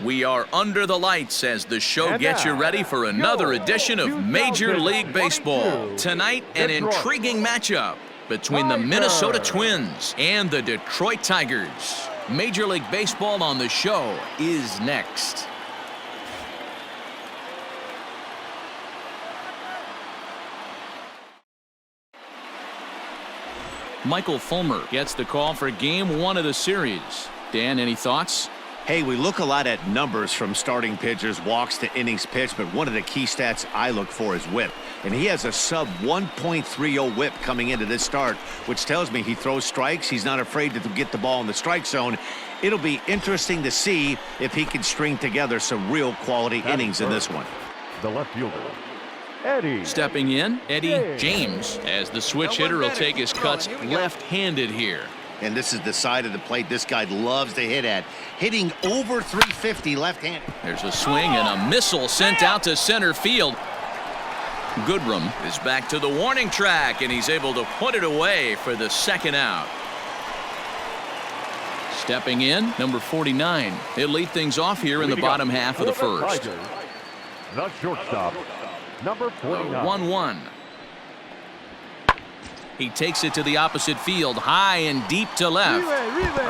We are under the lights as the show gets you ready for another edition of Major League Baseball. Tonight, an intriguing matchup between the Minnesota Twins and the Detroit Tigers. Major League Baseball on the show is next. Michael Fulmer gets the call for Game 1 of the series. Dan, any thoughts? Hey, we look a lot at numbers from starting pitchers, walks to innings pitched, but one of the key stats I look for is whip. And he has a sub 1.30 whip coming into this start, which tells me he throws strikes. He's not afraid to get the ball in the strike zone. It'll be interesting to see if he can string together some real quality innings in this one. The left fielder, Eddie. Stepping in, Eddie James, as the switch hitter will take his cuts left-handed here. And this is the side of the plate this guy loves to hit at. Hitting over 350 left-handed. There's a swing and a missile sent out to center field. Goodrum is back to the warning track, and he's able to put it away for the second out. Stepping in, number 49. He'll lead things off here in the bottom half of the first. The shortstop, number 49. 1-1. He takes it to the opposite field, high and deep to left.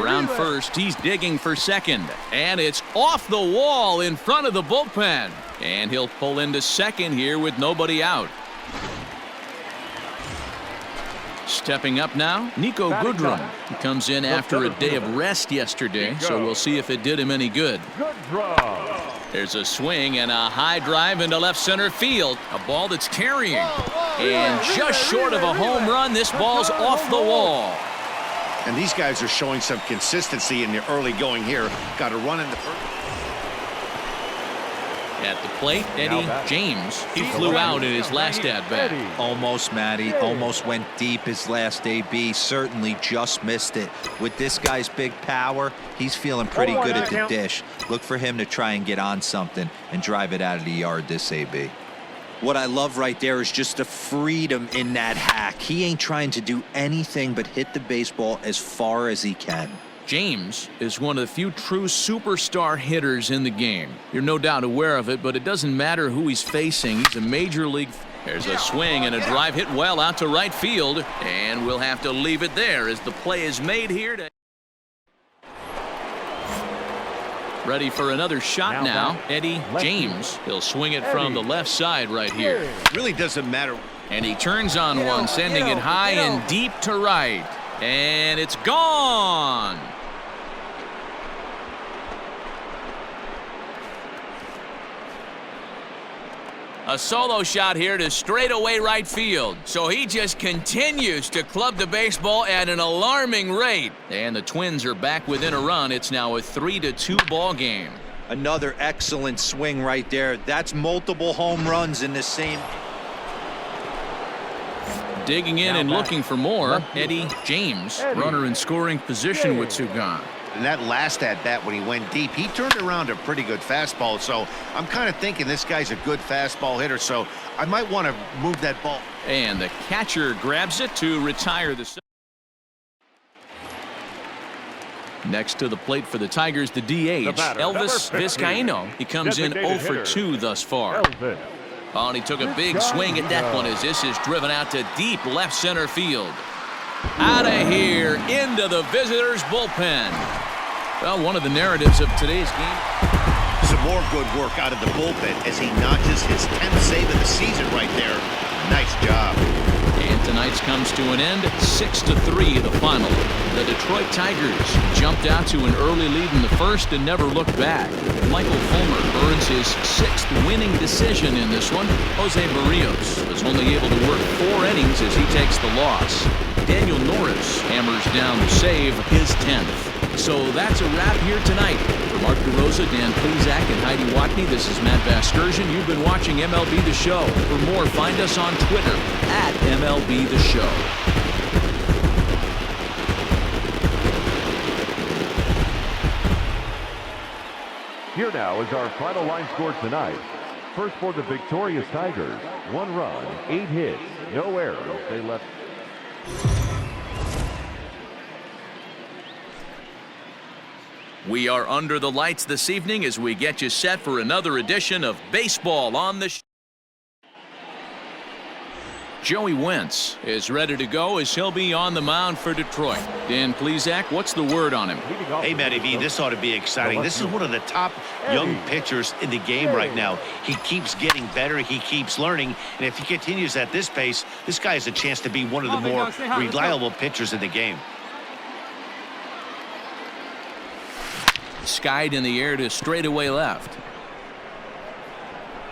Around first, he's digging for second. And it's off the wall in front of the bullpen. And he'll pull into second here with nobody out. Stepping up now, Nico Goodrum. He comes in after a day of rest yesterday, so we'll see if it did him any good. Good draw. There's a swing and a high drive into left center field. A ball that's carrying. And just short of a home run, this ball's off the wall. And these guys are showing some consistency in the early going here. Got a run in the first. At the plate, Eddie James. He flew out in his last at-bat. Almost, Matty. Almost went deep his last AB. Certainly just missed it. With this guy's big power, he's feeling pretty good at the dish. Look for him to try and get on something and drive it out of the yard this AB. What I love right there is just the freedom in that hack. He ain't trying to do anything but hit the baseball as far as he can. James is one of the few true superstar hitters in the game. You're no doubt aware of it, but it doesn't matter who he's facing. He's a major league. There's a swing and a drive hit well out to right field, and we'll have to leave it there as the play is made here. Ready for another shot now, Eddie James. He'll swing it from the left side right here. Really doesn't matter. And he turns on one, sending it high and deep to right. And it's gone. A solo shot here to straightaway right field. So he just continues to club the baseball at an alarming rate. And the Twins are back within a run. It's now a 3-2 ball game. Another excellent swing right there. That's multiple home runs in the same. Digging in and looking for more, Eddie James. Runner in scoring position with two gone. And that last at-bat when he went deep, he turned around a pretty good fastball. So I'm kind of thinking this guy's a good fastball hitter, so I might want to move that ball. And the catcher grabs it to retire the. Next to the plate for the Tigers, the DH, Elvis Vizcaíno. He comes in 0 for 2 thus far. Oh, and he took a big swing at that one as this is driven out to deep left center field. Out of here into the visitors' bullpen. Well, one of the narratives of today's game. Some more good work out of the bullpen as he notches his 10th save of the season right there. Nice job. And tonight's comes to an end, 6-3 the final. The Detroit Tigers jumped out to an early lead in the first and never looked back. Michael Fulmer earns his 6th winning decision in this one. Jose Barrios was only able to work 4 innings as he takes the loss. Daniel Norris hammers down the save, his 10th. So that's a wrap here tonight. For Mark DeRosa, Dan Plezak, and Heidi Watney, this is Matt Vasgersian. You've been watching MLB The Show. For more, find us on Twitter at MLB The Show. Here now is our final line score tonight. First for the victorious Tigers, 1 run, 8 hits, no errors. They left. We are under the lights this evening as we get you set for another edition of Baseball on the Joey Wentz is ready to go as he'll be on the mound for Detroit. Dan Plesac, what's the word on him? Hey, Matty V, this ought to be exciting. This is one of the top young pitchers in the game right now. He keeps getting better. He keeps learning. And if he continues at this pace, this guy has a chance to be one of the more reliable pitchers in the game. Skied in the air to straightaway left.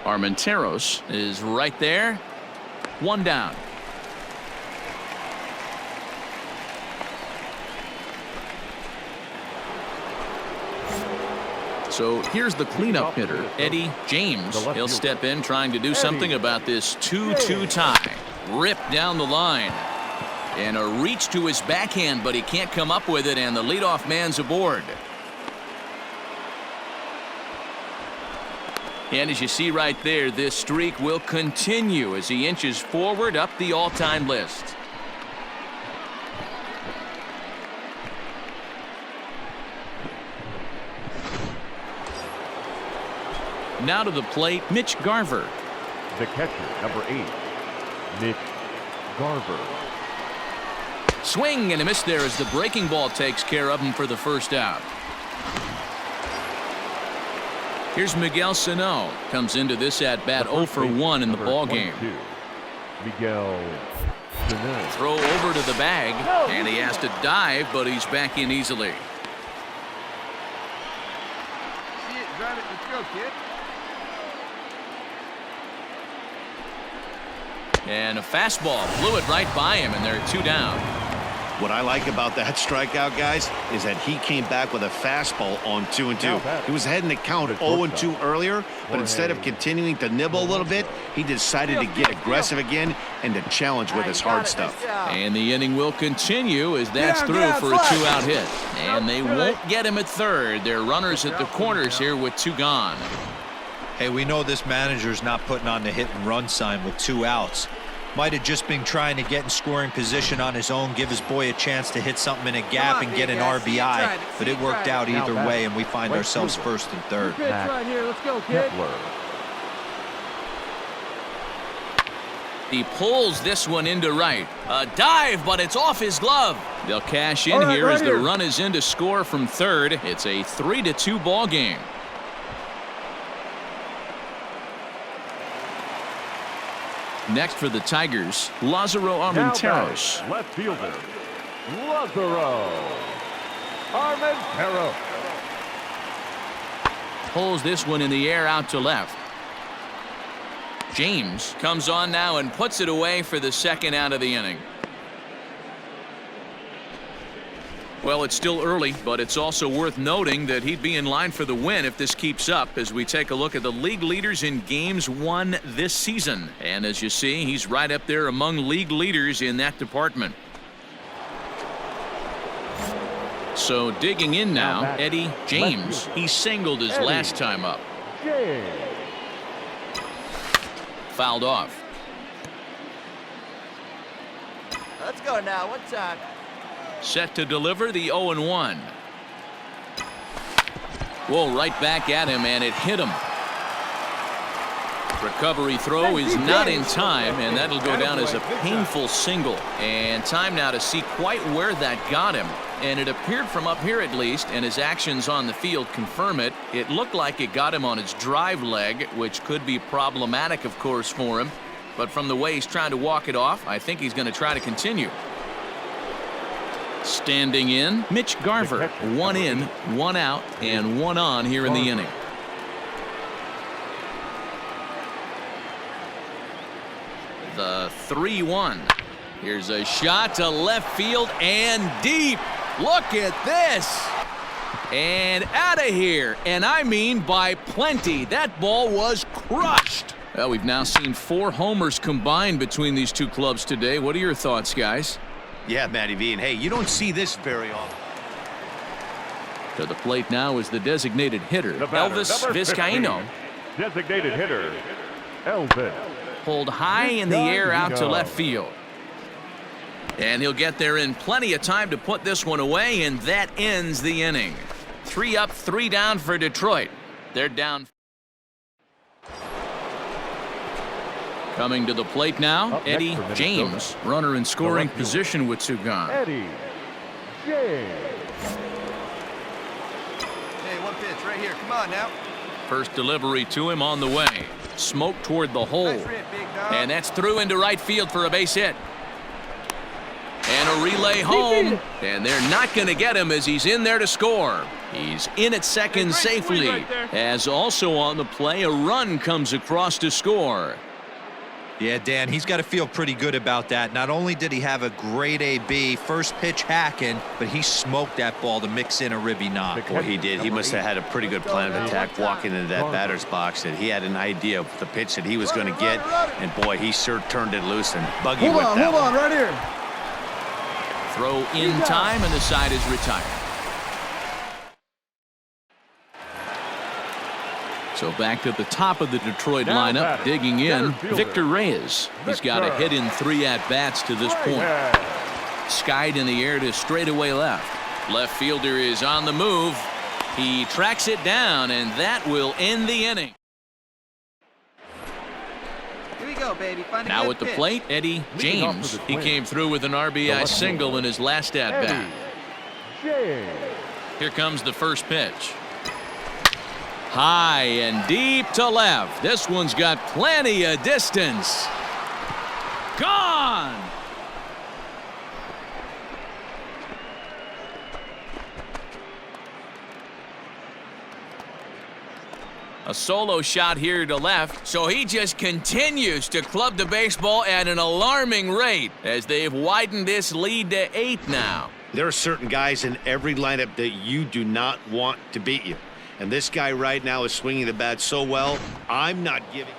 Armenteros is right there. One down. So here's the cleanup hitter, Eddie James. He'll step in trying to do something about this 2-2 tie. Ripped down the line. And a reach to his backhand, but he can't come up with it, and the leadoff man's aboard. And as you see right there, this streak will continue as he inches forward up the all-time list. Now to the plate, Mitch Garver. The catcher, number 8, Mitch Garver. Swing and a miss there as the breaking ball takes care of him for the first out. Here's Miguel Sano. Comes into this at-bat 0 for 1 in the ball game. Miguel Sano. Throw over to the bag, and he has to dive, but he's back in easily. See it, drive it, let's go, kid. And a fastball blew it right by him, and they're 2 down. What I like about that strikeout, guys, is that he came back with a fastball on 2-2. He was heading the count at 0-2 earlier, but instead of continuing to nibble a little bit, he decided to get aggressive again and to challenge with his hard stuff. And the inning will continue as that's through for a 2-out hit. And they won't get him at third. They're runners at the corners here with 2 gone. Hey, we know this manager's not putting on the hit and run sign with 2 outs. Might have just been trying to get in scoring position on his own, give his boy a chance to hit something in a gap and get an RBI, but it worked out either way, and we find ourselves first and third. Right here, let's go, kid. He pulls this one into right. A dive, but it's off his glove. They'll cash in here as the run is in to score from third. It's a 3-2 ball game. Next for the Tigers, Lázaro Armenteros. Left fielder, Lázaro Armenteros. Pulls this one in the air out to left. James comes on now and puts it away for the second out of the inning. Well, it's still early, but it's also worth noting that he'd be in line for the win if this keeps up as we take a look at the league leaders in games won this season. And as you see, he's right up there among league leaders in that department. So digging in now, Eddie James. He singled his last time up. Fouled off. Let's go now, one time. Set to deliver the 0-1. Whoa, right back at him, and it hit him. Recovery throw is not in time, and that'll go down as a painful single. And time now to see quite where that got him. And it appeared from up here at least, and his actions on the field confirm it. It looked like it got him on his drive leg, which could be problematic, of course, for him. But from the way he's trying to walk it off, I think he's going to try to continue. Standing in, Mitch Garver. 1 in, 1 out, and 1 on here in the inning. The 3-1. Here's a shot to left field and deep. Look at this. And out of here. And I mean by plenty. That ball was crushed. Well, we've now seen 4 homers combined between these two clubs today. What are your thoughts, guys? Yeah, Matty V, and hey, you don't see this very often. To the plate now is the designated hitter, Elvis Vizcaíno. Designated hitter, Elvis. Pulled high in the air out to left field. And he'll get there in plenty of time to put this one away, and that ends the inning. 3 up, 3 down for Detroit. They're down. Coming to the plate now, Eddie James, runner in scoring position with 2 gone. Eddie James. Hey, 1 pitch right here. Come on now. First delivery to him on the way. Smoke toward the hole. Nice rip, big dog. And that's through into right field for a base hit. And a relay home. And they're not going to get him as he's in there to score. He's in at second safely. As also on the play, a run comes across to score. Yeah, Dan, he's got to feel pretty good about that. Not only did he have a great AB, first pitch hacking, but he smoked that ball to mix in a ribby knock. Boy, he did. He must have had a pretty good plan of attack walking into that batter's box. That he had an idea of the pitch that he was going to get. And boy, he sure turned it loose and buggy with that Hold on, right here. Throw in time, and the side is retired. So back to the top of the Detroit lineup, digging in, Victor Reyes. He's got a hit in 3 at-bats to this point. Skied in the air to straightaway left. Left fielder is on the move. He tracks it down, and that will end the inning. Here we go, baby. Find a Now good at the pitch. plate, Eddie James. He came through with an RBI single in his last at-bat. Here comes the first pitch. High and deep to left. This one's got plenty of distance. Gone! A solo shot here to left, so he just continues to club the baseball at an alarming rate as they've widened this lead to 8 now. There are certain guys in every lineup that you do not want to beat you. And this guy right now is swinging the bat so well, I'm not giving.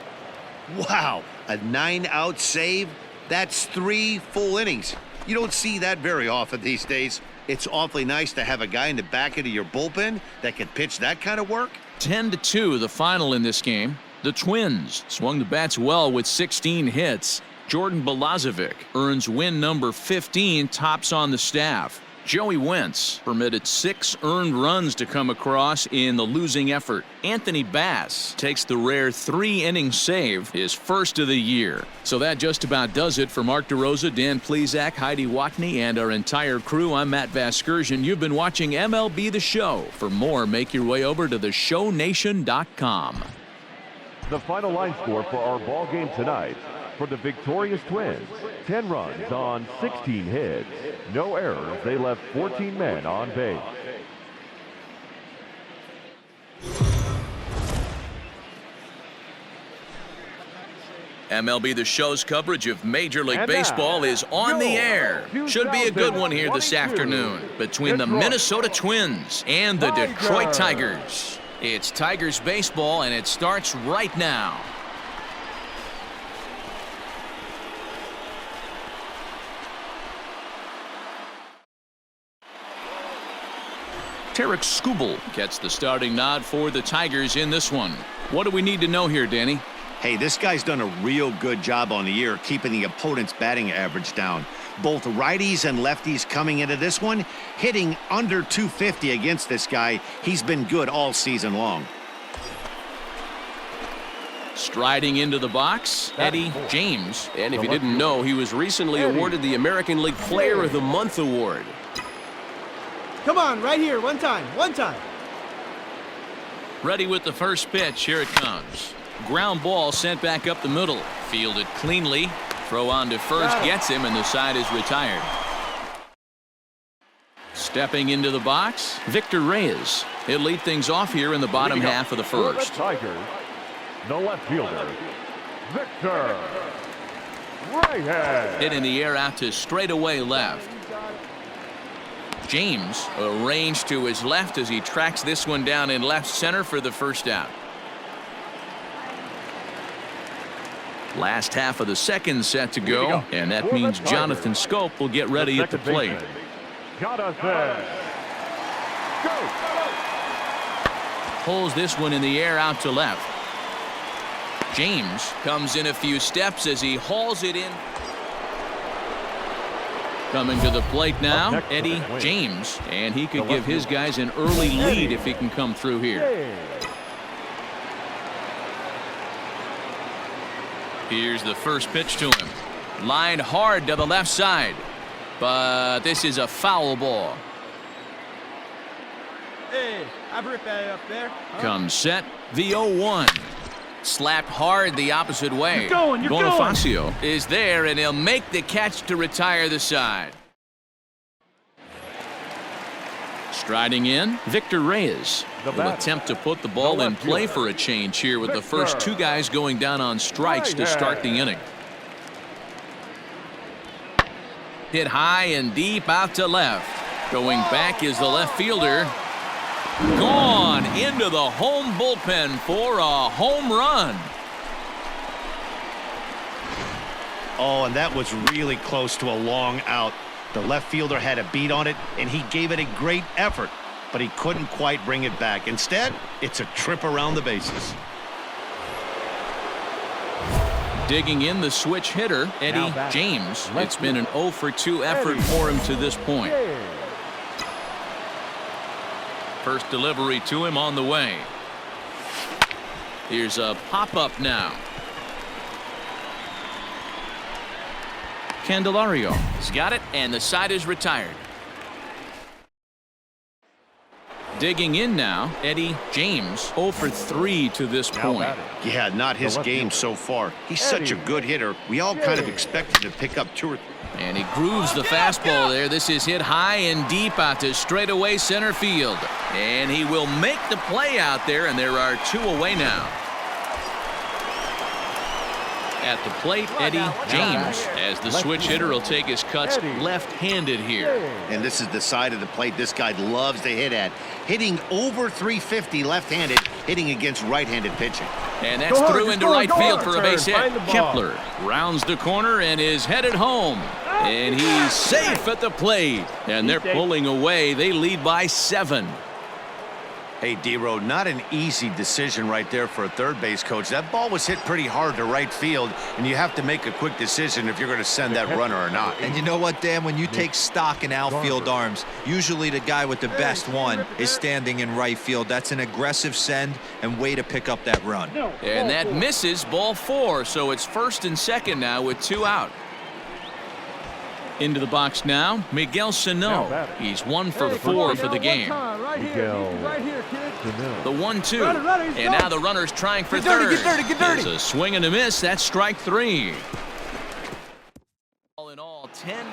Wow, a 9-out save? That's 3 full innings. You don't see that very often these days. It's awfully nice to have a guy in the back end of your bullpen that can pitch that kind of work. 10-2 the final in this game. The Twins swung the bats well with 16 hits. Jordan Balazovic earns win number 15, tops on the staff. Joey Wentz permitted 6 earned runs to come across in the losing effort. Anthony Bass takes the rare 3-inning save, his first of the year. So that just about does it for Mark DeRosa, Dan Plesac, Heidi Watney, and our entire crew. I'm Matt Vasgersian. You've been watching MLB The Show. For more, make your way over to theshownation.com. The final line score for our ball game tonight. For the victorious Twins, 10 runs on 16 hits. No errors. They left 14 men on base. MLB The Show's coverage of Major League Baseball is on the air. Should be a good one here this afternoon between the Minnesota Twins and the Detroit Tigers. It's Tigers baseball, and it starts right now. Tarek Skubal gets the starting nod for the Tigers in this one. What do we need to know here, Danny? Hey, this guy's done a real good job on the year keeping the opponent's batting average down. Both righties and lefties coming into this one, hitting under 250 against this guy. He's been good all season long. Striding into the box, Eddie James. And if you didn't know, he was recently awarded the American League Player of the Month award. Come on, right here. One time. Ready with the first pitch. Here it comes. Ground ball sent back up the middle. Fielded cleanly. Throw on to first gets him, and the side is retired. Stepping into the box, Victor Reyes. He'll lead things off here in the bottom half of the first. For the Tigers, the left fielder, Victor Reyes. Hit in the air out to straightaway left. James arranged to his left as he tracks this one down in left center for the first out. Last half of the second set to go, and that means Jonathan Scope will get ready at the plate. Jonathan Scope. Pulls this one in the air out to left. James comes in a few steps as he hauls it in. Coming to the plate now, Eddie James, and he could give his guys an early lead if he can come through here. Here's the first pitch to him. Lined hard to the left side, but this is a foul ball. Hey, I've ripped that up there. Comes set, the 0-1. Slapped hard the opposite way. You're going. Bonifacio is there, and he'll make the catch to retire the side. Striding in, Victor Reyes will attempt to put the ball in play for a change here with the first two guys going down on strikes to start the inning. Hit high and deep out to left. Going back is the left fielder. Gone into the home bullpen for a home run. Oh, and that was really close to a long out. The left fielder had a beat on it, and he gave it a great effort, but he couldn't quite bring it back. Instead, it's a trip around the bases. Digging in the switch hitter, Eddie James. It's been an 0-for-2 effort for him to this point. First delivery to him on the way. Here's a pop-up now. Candelario has got it, and the side is retired. Digging in now, Eddie James, 0-for-3 to this point. Yeah, not his game so far. He's such a good hitter. We all kind of expected to pick up 2 or 3. And he grooves the fastball there. This is hit high and deep out to straightaway center field. And he will make the play out there, and there are 2 away now. At the plate, Eddie James, as the switch hitter will take his cuts left-handed here. And this is the side of the plate this guy loves to hit at. Hitting over 350 left-handed, hitting against right-handed pitching. And that's through into right field for a base hit. Kepler rounds the corner and is headed home. And he's safe at the plate. And they're pulling away. They lead by 7. Hey, D-Row, not an easy decision right there for a third base coach. That ball was hit pretty hard to right field, and you have to make a quick decision if you're going to send that runner or not. And you know what, Dan? When you take stock in outfield arms, usually the guy with the best one is standing in right field. That's an aggressive send and way to pick up that run. And that misses, ball 4, so it's first and second now with 2 out. Into the box now, Miguel Sano. He's 1 for 4 for the game. Right here, kid. The 1-2. And now the runner's trying for third. Get dirty. It's a swing and a miss. That's strike 3. All in all, 10.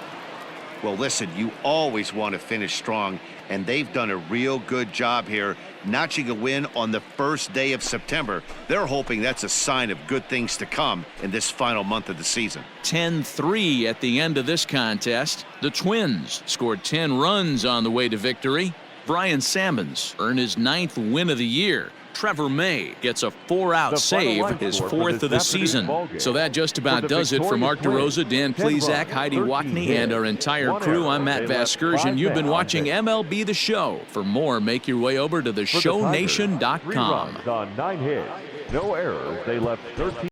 Well, listen, you always want to finish strong, and they've done a real good job here notching a win on the first day of September. They're hoping that's a sign of good things to come in this final month of the season. 10-3 at the end of this contest. The Twins scored 10 runs on the way to victory. Brian Sammons earned his 9th win of the year. Trevor May gets a 4-out save, his 4th of the season. So that just about does it for Mark DeRosa, Dan Plesac, Heidi Watney, and our entire crew. I'm Matt Vasgersian. You've been watching MLB The Show. For more, make your way over to theshownation.com. 3 runs on 9 hits, no errors. They left 13.